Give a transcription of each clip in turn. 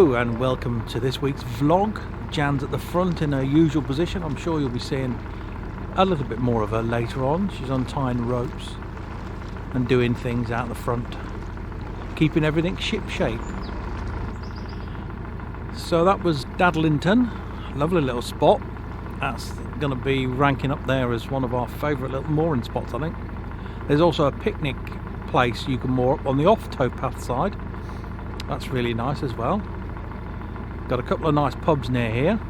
Hello and welcome to this week's vlog. Jan's at the front in her usual position. I'm sure you'll be seeing a little bit more of her later on. She's untying ropes and doing things out the front, keeping everything ship shape. So that was Dadlington, lovely little spot. That's going to be ranking up there as one of our favourite little mooring spots, I think. There's also a picnic place you can moor up on the off towpath side. That's really nice as well. Got a couple of nice pubs near here,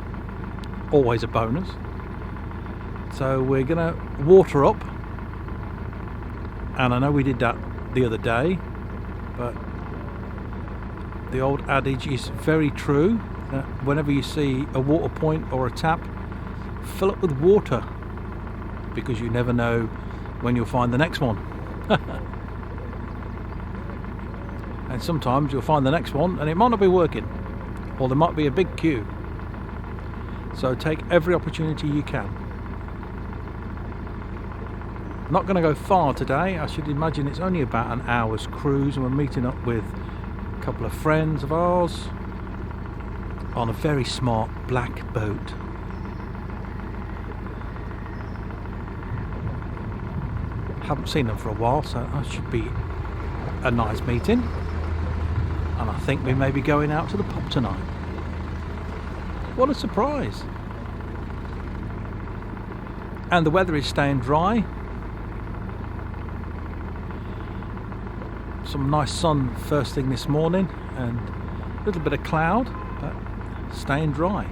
always a bonus. So we're gonna water up, and I know we did that the other day, but the old adage is very true that whenever you see a water point or a tap, fill up with water, because you never know when you'll find the next one. And sometimes you'll find the next one and it might not be working, or there might be a big queue. So take every opportunity you can. Not going to go far today. I should imagine it's only about an hour's cruise, and we're meeting up with a couple of friends of ours on a very smart black boat. Haven't seen them for a while, so that should be a nice meeting. And I think we may be going out to the pub tonight. What a surprise. And the weather is staying dry. Some nice sun first thing this morning, and a little bit of cloud, but staying dry.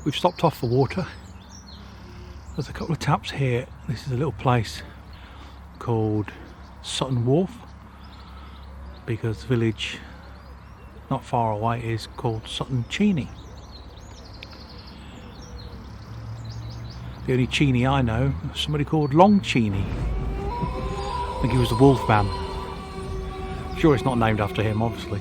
We've stopped off for water. There's a couple of taps here. This is a little place called Sutton Wharf, because the village not far away is called Sutton Cheney. The only Cheney I know is somebody called Long Cheney. I think he was the wolf man. I'm sure it's not named after him, obviously.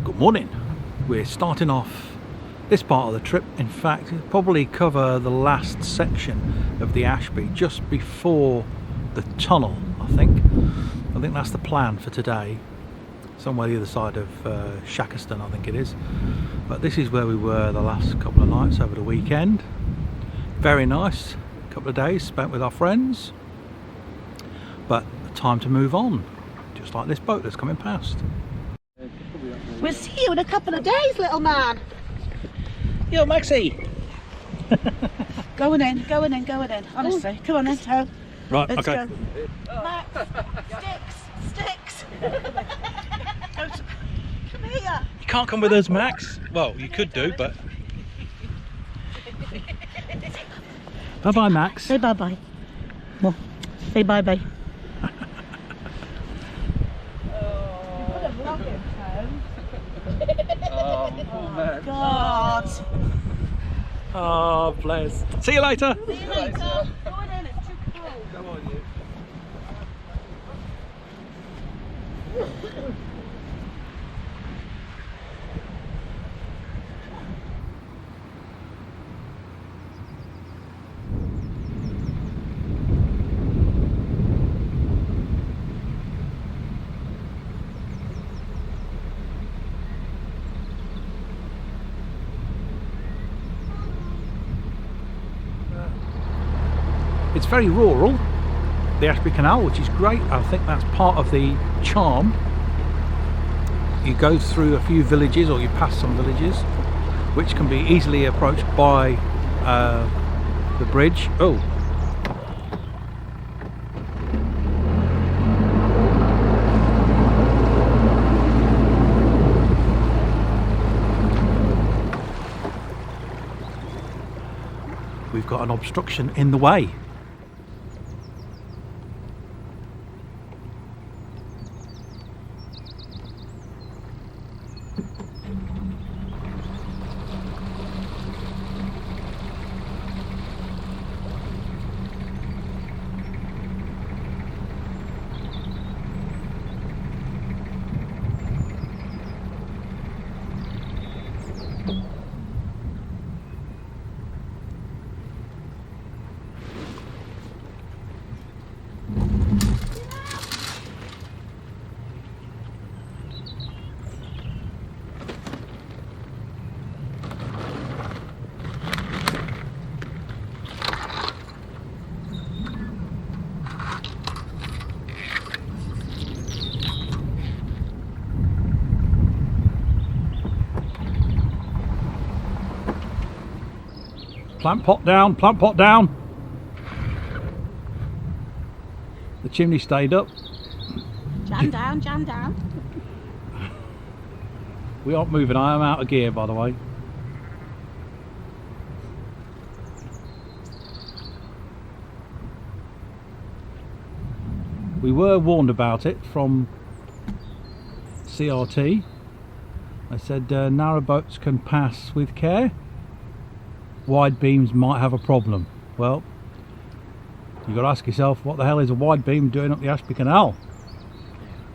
Good morning. We're starting off this part of the trip. In fact, it'll probably cover the last section of the Ashby just before the tunnel, I think that's the plan for today. Somewhere the other side of Shackleton, I think it is. But this is where we were the last couple of nights over the weekend. Very nice couple of days spent with our friends. But time to move on, just like this boat that's coming past. We'll see you in a couple of days, little man. Yo, Maxie. Going in. Honestly, come on then, Toe. Right, Let's okay. Go. Max, sticks. Come here. You can't come with us, Max. Well, you could do, but... Bye-bye, Max. Say bye-bye. Well, say bye-bye. Oh man. God. Oh, bless. See you later. See you later. Go on in, it's too cold. Come on, you. It's very rural, the Ashby Canal, which is great. I think that's part of the charm. You go through a few villages, or you pass some villages, which can be easily approached by the bridge. Oh. We've got an obstruction in the way. Plant pot down, plant pot down. The chimney stayed up. Jam down. We aren't moving, I am out of gear, by the way. We were warned about it from CRT. They said narrow boats can pass with care. Wide beams might have a problem. Well, you've got to ask yourself, what the hell is a wide beam doing up the Ashby Canal?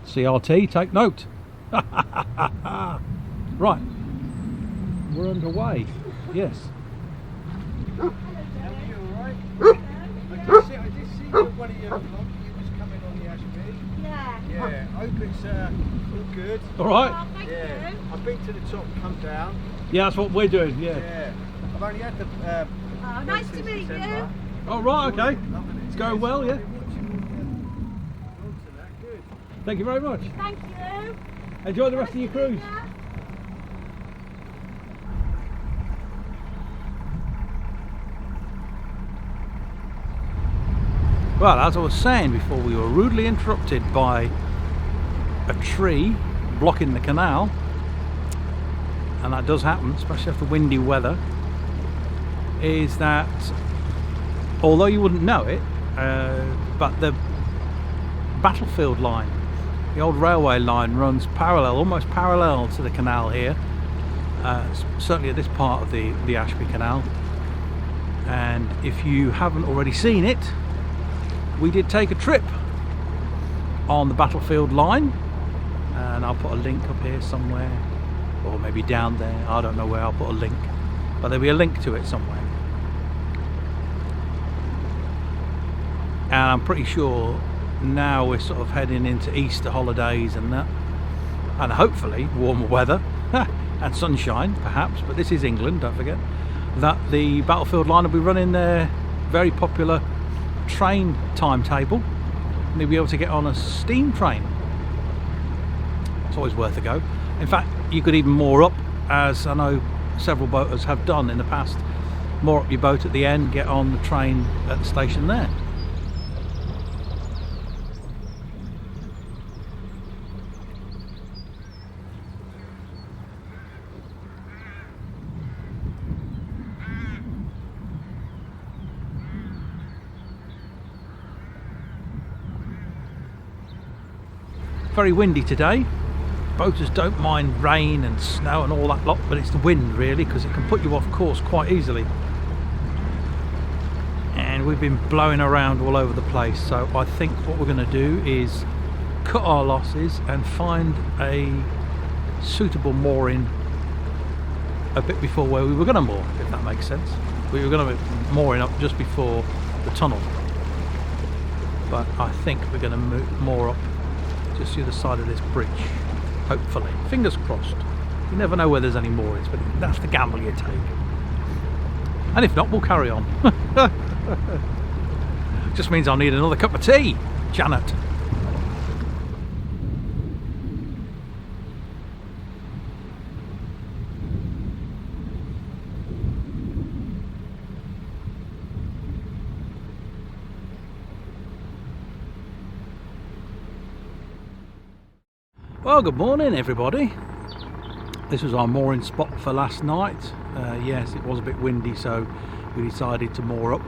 CRT, take note. Right, we're underway. Yes. How are you, alright? I did see one of your vlogs, you was coming on the Ashby. Yeah, I hope it's all good. Alright. Thank you. I've been to the top, come down. Yeah, that's what we're doing, yeah. Yeah. I've only had the... Nice to meet you. Oh, right, okay. It's going well, yeah. Good. Thank you very much. Thank you. Enjoy the rest of your cruise. Well, as I was saying before, we were rudely interrupted by a tree blocking the canal, and that does happen, especially after windy weather. Is that, although you wouldn't know it, but the battlefield line, the old railway line, runs parallel, almost parallel to the canal here, certainly at this part of the Ashby Canal. And if you haven't already seen it, we did take a trip on the battlefield line, and I'll put a link up here somewhere or maybe down there. I don't know where. I'll put a link, but there'll be a link to it somewhere. And I'm pretty sure now we're sort of heading into Easter holidays and that, and hopefully warmer weather and sunshine perhaps, but this is England, don't forget, that the Battlefield Line will be running their very popular train timetable, and you'll be able to get on a steam train. It's always worth a go. In fact, you could even moor up, as I know several boaters have done in the past. Moor up your boat at the end, get on the train at the station there. Very windy today. Boaters don't mind rain and snow and all that lot, but it's the wind really, because it can put you off course quite easily. And we've been blowing around all over the place, so I think what we're going to do is cut our losses and find a suitable mooring a bit before where we were going to moor, if that makes sense. We were going to be mooring up just before the tunnel, but I think we're going to moor up just the other side of this bridge, hopefully. Fingers crossed. You never know where there's any moorings, but that's the gamble you take. And if not, we'll carry on. Just means I'll need another cup of tea, Janet. Well, good morning everybody. This was our mooring spot for last night. Yes, it was a bit windy, so we decided to moor up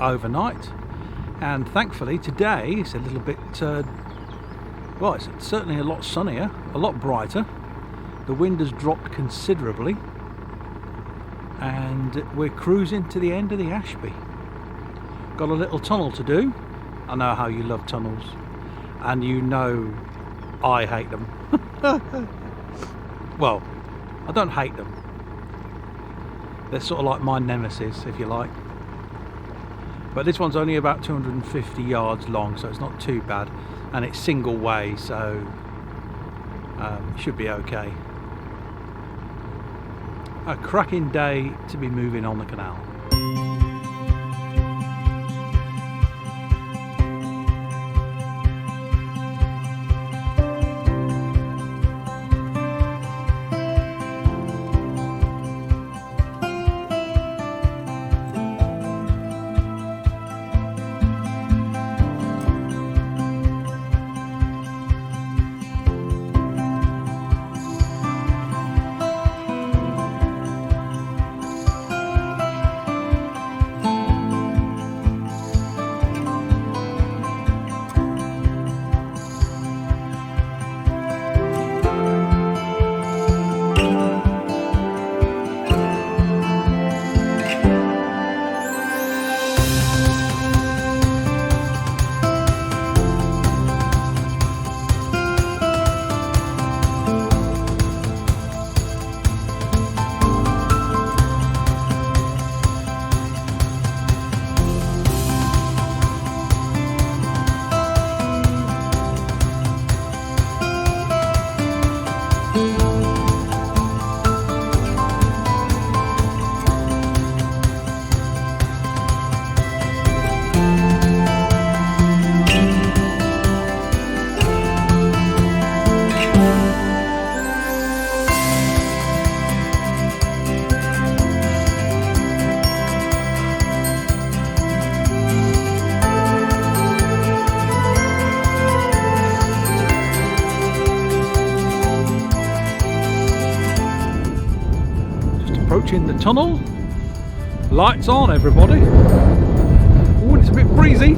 overnight, and thankfully today it's a little bit well, it's certainly a lot sunnier, a lot brighter. The wind has dropped considerably, and we're cruising to the end of the Ashby. Got a little tunnel to do. I know how you love tunnels, and you know I hate them. Well, I don't hate them. They're sort of like my nemesis, if you like. But this one's only about 250 yards long, so it's not too bad. And it's single way, so it should be okay. A cracking day to be moving on the canal. Approaching the tunnel. Lights on, everybody. Oh, it's a bit breezy.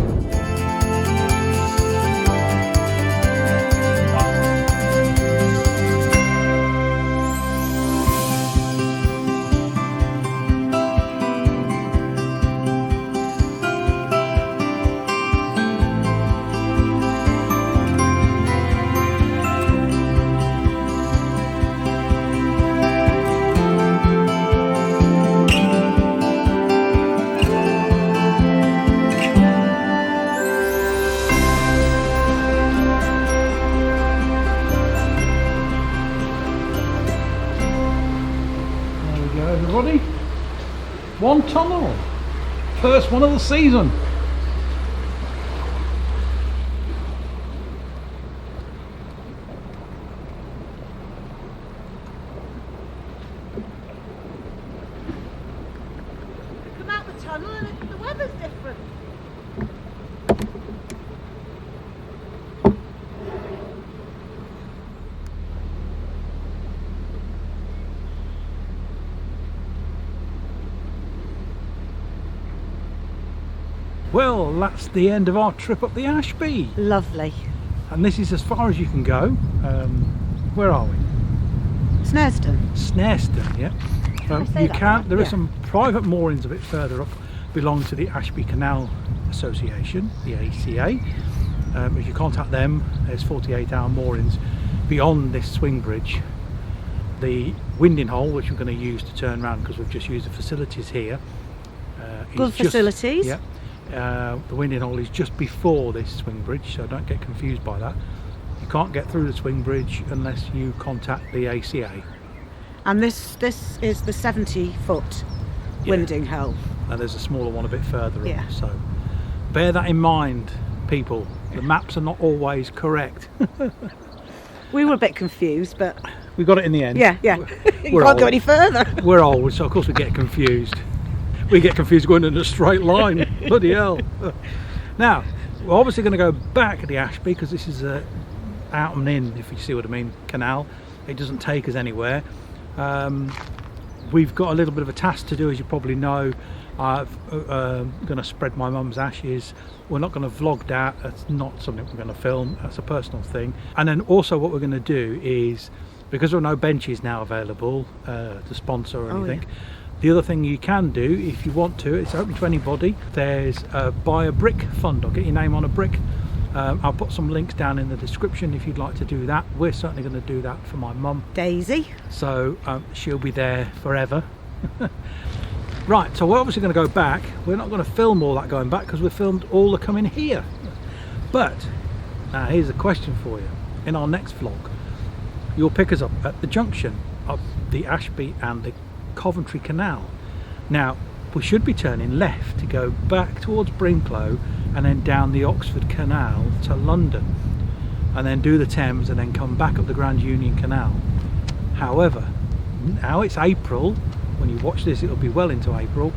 everybody. One tunnel. First one of the season. Come out the tunnel and the weather's different. Well, that's the end of our trip up the Ashby. Lovely. And this is as far as you can go. Where are we? Snareston. Snareston, yeah. You can't. There are some private moorings a bit further up, belong to the Ashby Canal Association, the ACA. If you contact them, there's 48-hour moorings beyond this swing bridge. The winding hole, which we're going to use to turn around because we've just used the facilities here. Good facilities. Yeah. The winding hole is just before this swing bridge, so don't get confused by that. You can't get through the swing bridge unless you contact the ACA. And this is the 70-foot winding hole. And there's a smaller one a bit further up. Yeah. So bear that in mind, people. The maps are not always correct. We were a bit confused, but We got it in the end. yeah. You can't go any further. We're old, so of course we get confused. We get confused going in a straight line. Bloody hell. Now, we're obviously going to go back at the Ashby because this is a out and in, if you see what I mean, canal. It doesn't take us anywhere. We've got a little bit of a task to do, as you probably know. I'm going to spread my mum's ashes. We're not going to vlog that. That's not something we're going to film. That's a personal thing. And then also what we're going to do is, because there are no benches now available to sponsor or anything, the other thing you can do if you want to, it's open to anybody. There's a buy a brick fund, or get your name on a brick. I'll put some links down in the description if you'd like to do that. We're certainly going to do that for my mum, Daisy. so she'll be there forever. Right, so we're obviously going to go back. We're not going to film all that going back because we filmed all the coming here. But here's a question for you. In our next vlog, you'll pick us up at the junction of the Ashby and the Coventry Canal. Now we should be turning left to go back towards Brinklow and then down the Oxford Canal to London, and then do the Thames and then come back up the Grand Union Canal. However, now it's April. When you watch this, it'll be well into April.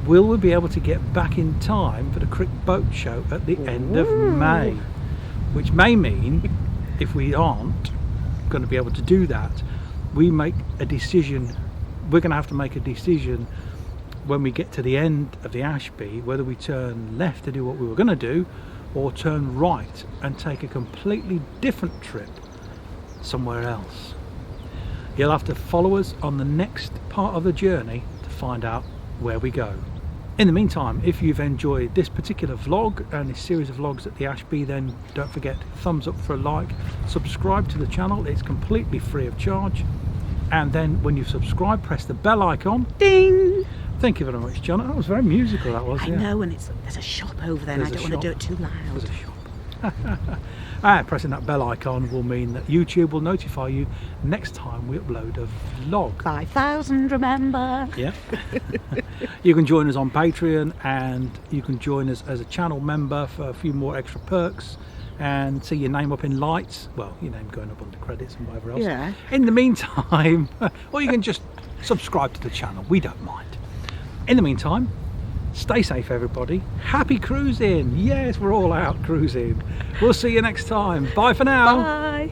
Will we be able to get back in time for the Crick Boat Show at the end of May? Which may mean, if we aren't going to be able to do that, we make a decision. We're going to have to make a decision when we get to the end of the Ashby, whether we turn left to do what we were going to do, or turn right and take a completely different trip somewhere else. You'll have to follow us on the next part of the journey to find out where we go. In the meantime, if you've enjoyed this particular vlog and this series of vlogs at the Ashby, then don't forget, thumbs up for a like, subscribe to the channel, it's completely free of charge, and then when you subscribe, press the bell icon. Ding! Thank you very much, John. That was very musical, that was. I know, and there's a shop over there, and I don't want to do it too loud. There's a shop. Pressing that bell icon will mean that YouTube will notify you next time we upload a vlog. 5,000, remember? Yeah. You can join us on Patreon, and you can join us as a channel member for a few more extra perks and see your name up in lights. Well, your name going up on the credits and whatever else. Yeah. In the meantime, or you can just subscribe to the channel. We don't mind. In the meantime, stay safe, everybody. Happy cruising. Yes, we're all out cruising. We'll see you next time. Bye for now. Bye.